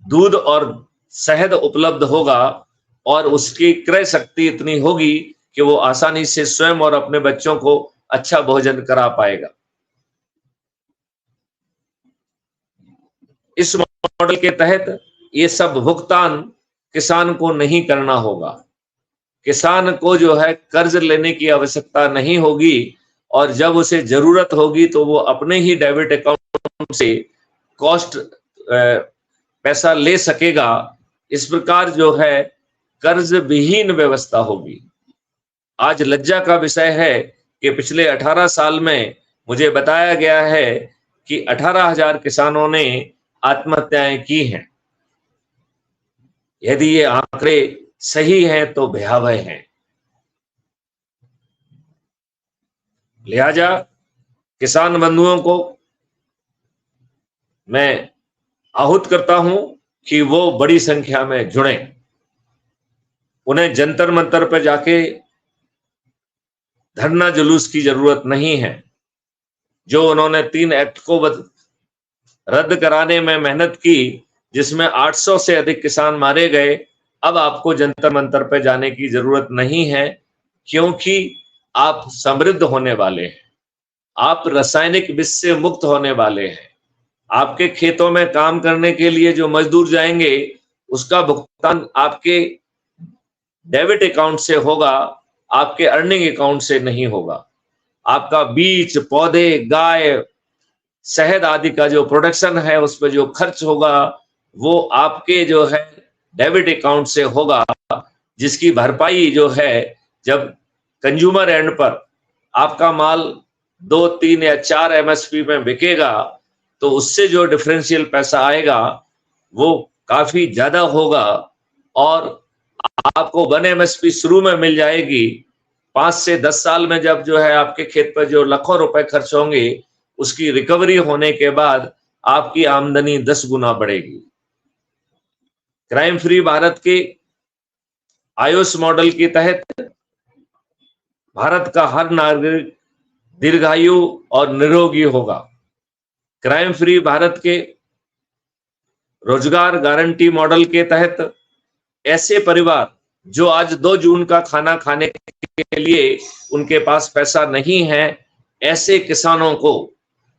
दूध और शहद उपलब्ध होगा और उसकी क्रय शक्ति इतनी होगी कि वो आसानी से स्वयं और अपने बच्चों को अच्छा भोजन करा पाएगा। इस मॉडल के तहत ये सब भुगतान किसान को नहीं करना होगा। किसान को जो है कर्ज लेने की आवश्यकता नहीं होगी और जब उसे जरूरत होगी तो वो अपने ही डेबिट अकाउंट से कॉस्ट पैसा ले सकेगा। इस प्रकार जो है कर्ज विहीन व्यवस्था होगी। आज लज्जा का विषय है कि पिछले 18 साल में मुझे बताया गया है कि 18,000 किसानों ने आत्महत्याएं की हैं। यदि ये आंकड़े सही हैं तो भयावह हैं। लिहाजा किसान बंधुओं को मैं आहूत करता हूं कि वो बड़ी संख्या में जुड़ें। उन्हें जंतर मंतर पर जाके धरना जुलूस की जरूरत नहीं है। जो उन्होंने 3 एक्ट को रद्द कराने में मेहनत की, जिसमें 800 से अधिक किसान मारे गए, अब आपको जंतर मंतर पर जाने की जरूरत नहीं है, क्योंकि आप समृद्ध होने वाले हैं। आप रासायनिक विष से मुक्त होने वाले हैं। आपके खेतों में काम करने के लिए जो मजदूर जाएंगे उसका भुगतान आपके डेबिट अकाउंट से होगा, आपके अर्निंग अकाउंट से नहीं होगा। आपका बीज, पौधे, गाय, शहद आदि का जो प्रोडक्शन है उस पर जो खर्च होगा वो आपके जो है डेबिट अकाउंट से होगा, जिसकी भरपाई जो है जब कंज्यूमर एंड पर आपका माल 2, 3 या 4 एमएसपी में बिकेगा तो उससे जो डिफरेंशियल पैसा आएगा वो काफी ज्यादा होगा और आपको 1 एमएसपी शुरू में मिल जाएगी। 5 से 10 साल में जब जो है आपके खेत पर जो लाखों रुपए खर्च होंगे उसकी रिकवरी होने के बाद आपकी आमदनी 10 गुना बढ़ेगी। क्राइम फ्री भारत के आयुष मॉडल के तहत भारत का हर नागरिक दीर्घायु और निरोगी होगा। क्राइम फ्री भारत के रोजगार गारंटी मॉडल के तहत ऐसे परिवार जो आज 2 जून का खाना खाने के लिए उनके पास पैसा नहीं है, ऐसे किसानों को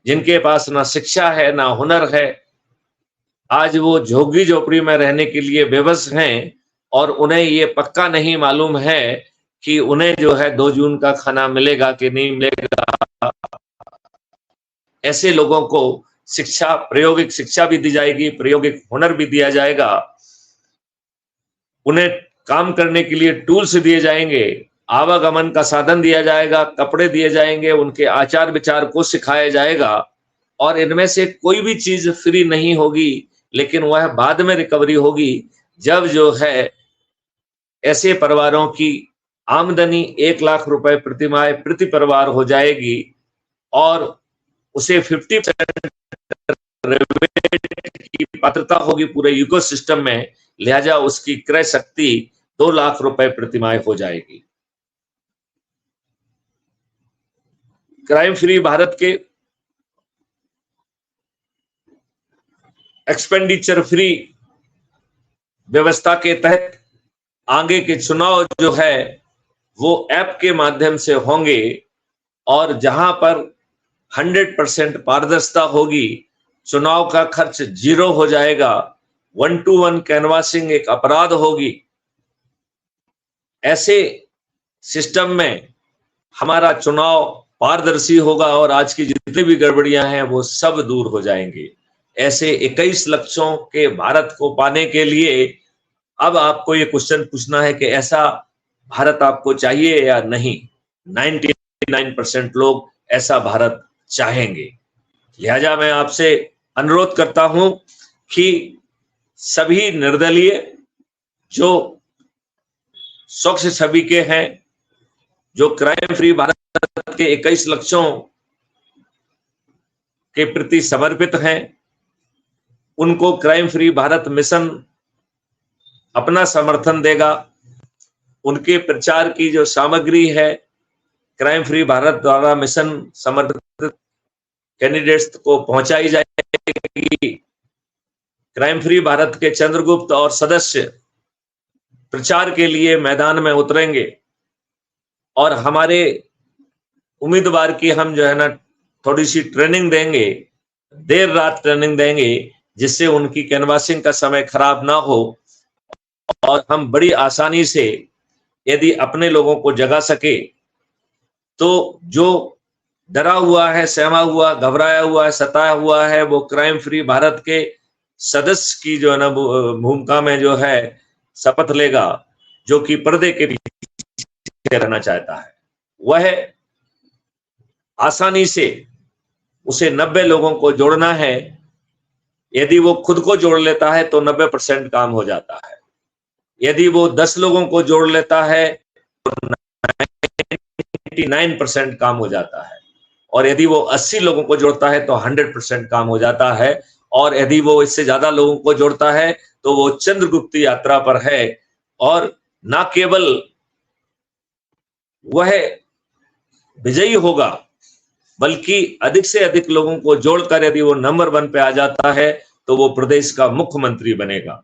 जिनके पास ना शिक्षा है ना हुनर है, आज वो झोगी झोपड़ी में रहने के लिए बेबस हैं और उन्हें ये पक्का नहीं मालूम है कि उन्हें जो है 2 जून का खाना मिलेगा कि नहीं मिलेगा। ऐसे लोगों को शिक्षा, प्रायोगिक शिक्षा भी दी जाएगी, प्रायोगिक हुनर भी दिया जाएगा, उन्हें काम करने के लिए टूल्स दिए जाएंगे, आवागमन का साधन दिया जाएगा, कपड़े दिए जाएंगे, उनके आचार विचार को सिखाया जाएगा। और इनमें से कोई भी चीज फ्री नहीं होगी, लेकिन वह बाद में रिकवरी होगी जब जो है ऐसे परिवारों की आमदनी 1 लाख रुपए प्रति माह प्रति परिवार हो जाएगी और उसे 50% की पात्रता होगी पूरे इकोसिस्टम में। लिहाजा उसकी क्रय शक्ति 2 लाख रुपए प्रति माह हो जाएगी। क्राइम फ्री भारत के एक्सपेंडिचर फ्री व्यवस्था के तहत आगे के चुनाव जो है वो ऐप के माध्यम से होंगे और जहां पर 100% पारदर्शिता होगी, चुनाव का खर्च 0 हो जाएगा, 1-to-1 कैनवासिंग एक अपराध होगी। ऐसे सिस्टम में हमारा चुनाव पारदर्शी होगा और आज की जितनी भी गड़बड़ियां हैं वो सब दूर हो जाएंगे। ऐसे 21 लक्ष्यों के भारत को पाने के लिए अब आपको ये क्वेश्चन पूछना है कि ऐसा भारत आपको चाहिए या नहीं। 99% लोग ऐसा भारत चाहेंगे। लिहाजा मैं आपसे अनुरोध करता हूं कि सभी निर्दलीय जो स्वच्छ छवि के हैं, जो क्राइम फ्री भारत के 21 लक्ष्यों के प्रति समर्पित हैं, उनको क्राइम फ्री भारत मिशन अपना समर्थन देगा। उनके प्रचार की जो सामग्री है क्राइम फ्री भारत द्वारा मिशन समर्थित कैंडिडेट्स को पहुंचाई जाएगी। क्राइम फ्री भारत के चंद्रगुप्त और सदस्य प्रचार के लिए मैदान में उतरेंगे और हमारे उम्मीदवार की हम जो है ना थोड़ी सी ट्रेनिंग देंगे, देर रात ट्रेनिंग देंगे, जिससे उनकी कैनवासिंग का समय खराब ना हो और हम बड़ी आसानी से यदि अपने लोगों को जगा सके तो जो डरा हुआ है, सहमा हुआ, घबराया हुआ है, सताया हुआ है, वो क्राइम फ्री भारत के सदस्य की जो है ना भूमिका में जो है शपथ लेगा, जो कि पर्दे के पीछे रहना चाहता है। वह आसानी से उसे 90 लोगों को जोड़ना है। यदि वो खुद को जोड़ लेता है तो 90% काम हो जाता है। यदि वो 10 लोगों को जोड़ लेता है तो 99% काम हो जाता है। और यदि वो 80 लोगों को जोड़ता है तो 100% काम हो जाता है। और यदि वो इससे ज्यादा लोगों को जोड़ता है तो वो चंद्रगुप्त यात्रा पर है। और ना केवल वह विजयी होगा, बल्कि अधिक से अधिक लोगों को जोड़कर यदि वो नंबर 1 पे आ जाता है तो वो प्रदेश का मुख्यमंत्री बनेगा।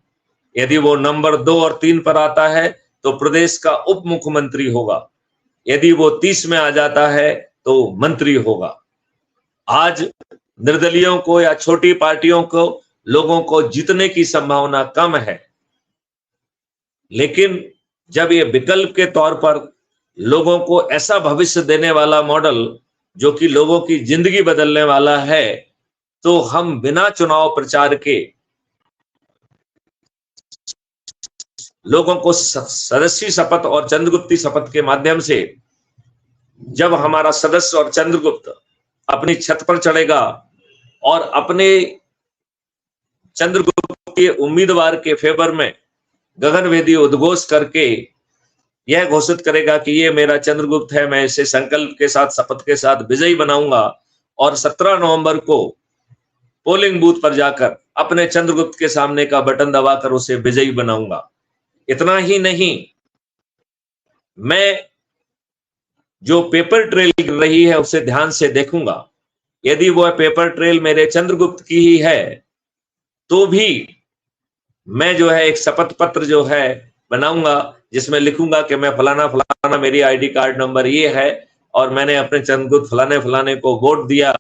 यदि वो नंबर 2 और 3 पर आता है तो प्रदेश का उप मुख्यमंत्री होगा। यदि वो 30 में आ जाता है तो मंत्री होगा। आज निर्दलियों को या छोटी पार्टियों को लोगों को जीतने की संभावना कम है, लेकिन जब ये विकल्प के तौर पर लोगों को ऐसा भविष्य देने वाला मॉडल जो कि लोगों की जिंदगी बदलने वाला है, तो हम बिना चुनाव प्रचार के लोगों को सदस्य शपथ और चंद्रगुप्ती शपथ के माध्यम से जब हमारा सदस्य और चंद्रगुप्त अपनी छत पर चढ़ेगा और अपने चंद्रगुप्त के उम्मीदवार के फेवर में गगनभेदी उद्घोष करके यह घोषित करेगा कि ये मेरा चंद्रगुप्त है, मैं इसे संकल्प के साथ, शपथ के साथ विजयी बनाऊंगा और 17 नवंबर को पोलिंग बूथ पर जाकर अपने चंद्रगुप्त के सामने का बटन दबाकर उसे विजयी बनाऊंगा। इतना ही नहीं, मैं जो पेपर ट्रेल गिर रही है उसे ध्यान से देखूंगा। यदि वह पेपर ट्रेल मेरे चंद्रगुप्त की ही है तो भी मैं जो है एक शपथ पत्र जो है बनाऊंगा, जिसमें लिखूंगा कि मैं फलाना फलाना, मेरी आईडी कार्ड नंबर ये है और मैंने अपने चंद्रगुप्त फलाने फलाने को वोट दिया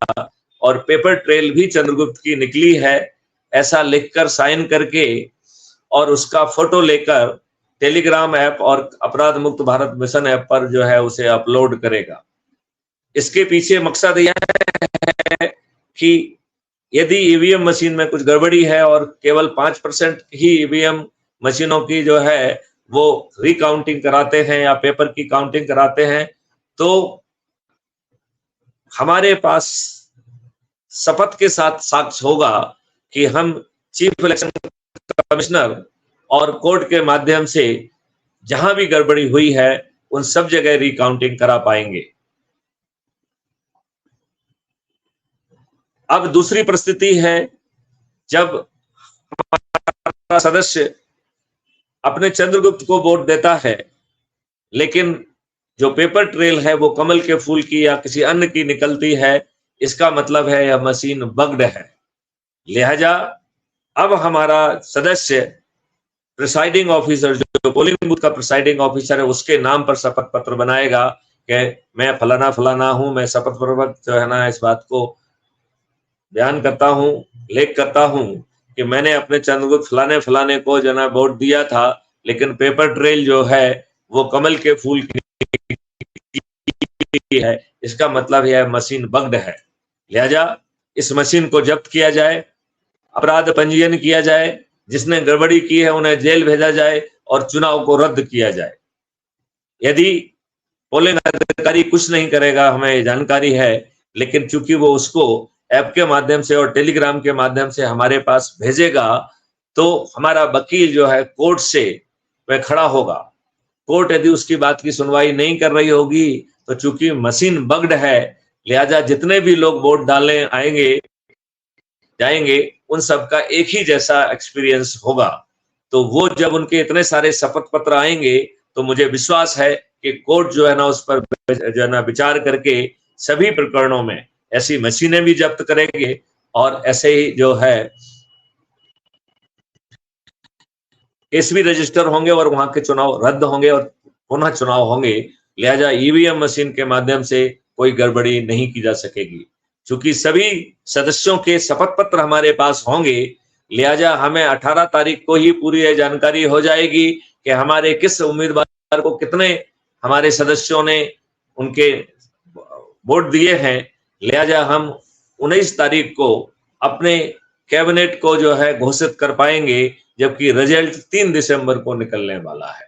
और पेपर ट्रेल भी चंद्रगुप्त की निकली है, ऐसा लिखकर साइन करके और उसका फोटो लेकर टेलीग्राम ऐप और अपराध मुक्त भारत मिशन ऐप पर जो है उसे अपलोड करेगा। इसके पीछे मकसद यह है कि यदि ईवीएम मशीन में कुछ गड़बड़ी है और केवल 5% ही ईवीएम मशीनों की जो है वो रिकाउंटिंग कराते हैं या पेपर की काउंटिंग कराते हैं, तो हमारे पास शपथ के साथ साक्ष्य होगा कि हम चीफ इलेक्शन कमिश्नर और कोर्ट के माध्यम से जहां भी गड़बड़ी हुई है उन सब जगह रिकाउंटिंग करा पाएंगे। अब दूसरी परिस्थिति है जब हमारा सदस्य अपने चंद्रगुप्त को वोट देता है, लेकिन जो पेपर ट्रेल है वो कमल के फूल की या किसी अन्य की निकलती है, इसका मतलब है यह मशीन बग्ड है। लिहाजा अब हमारा सदस्य प्रिसाइडिंग ऑफिसर, जो पोलिंग बूथ का प्रिसाइडिंग ऑफिसर है, उसके नाम पर शपथ पत्र बनाएगा कि मैं फलाना फलाना हूं, मैं शपथ पूर्वक जो है ना इस बात को बयान करता हूं, लेख करता हूं कि मैंने अपने चंद्रगुप्त फलाने फलाने को जो है वोट दिया था, लेकिन पेपर ट्रेल जो है वो कमल के फूल की है। इसका मतलब यह मशीन बग्ड है। लिहाजा इस मशीन को जब्त किया जाए, अपराध पंजीयन किया जाए, जिसने गड़बड़ी की है उन्हें जेल भेजा जाए और चुनाव को रद्द किया जाए। यदि पोलिंग अधिकारी कुछ नहीं करेगा, हमें जानकारी है, लेकिन चूंकि वो उसको ऐप के माध्यम से और टेलीग्राम के माध्यम से हमारे पास भेजेगा, तो हमारा वकील जो है कोर्ट से वह खड़ा होगा। कोर्ट यदि उसकी बात की सुनवाई नहीं कर रही होगी तो चूंकि मशीन बग्ड है, लिहाजा जितने भी लोग वोट डालने आएंगे जाएंगे उन सबका एक ही जैसा एक्सपीरियंस होगा। तो वो जब उनके इतने सारे शपथ पत्र आएंगे तो मुझे विश्वास है कि कोर्ट जो है ना उस पर जो है ना विचार करके सभी प्रकरणों में ऐसी मशीनें भी जब्त करेंगे और ऐसे ही जो है केस भी रजिस्टर होंगे और वहां के चुनाव रद्द होंगे और पुनः चुनाव होंगे। लिहाजा ईवीएम मशीन के माध्यम से कोई गड़बड़ी नहीं की जा सकेगी। चूंकि सभी सदस्यों के शपथ पत्र हमारे पास होंगे, लिहाजा हमें 18 तारीख को ही पूरी यह जानकारी हो जाएगी कि हमारे किस उम्मीदवार को कितने हमारे सदस्यों ने उनके वोट दिए हैं। लिहाजा हम 19 तारीख को अपने कैबिनेट को जो है घोषित कर पाएंगे, जबकि रिजल्ट 3 दिसंबर को निकलने वाला है।